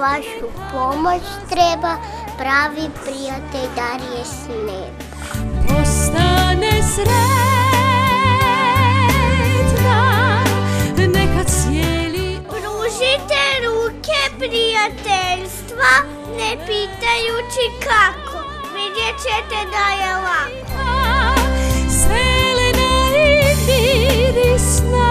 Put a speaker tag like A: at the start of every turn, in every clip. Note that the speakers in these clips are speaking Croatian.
A: vašu pomoć treba, pravi prijatelj darije s neba.
B: Ostane sretna, neka cijeli.
A: Pružite ruke prijateljstva, ne pitajući kako, vidjet ćete da je lako.
B: Zelena i mirisna.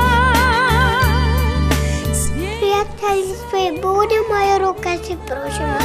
A: Prijateljstvo je budemo i ruka si pružimo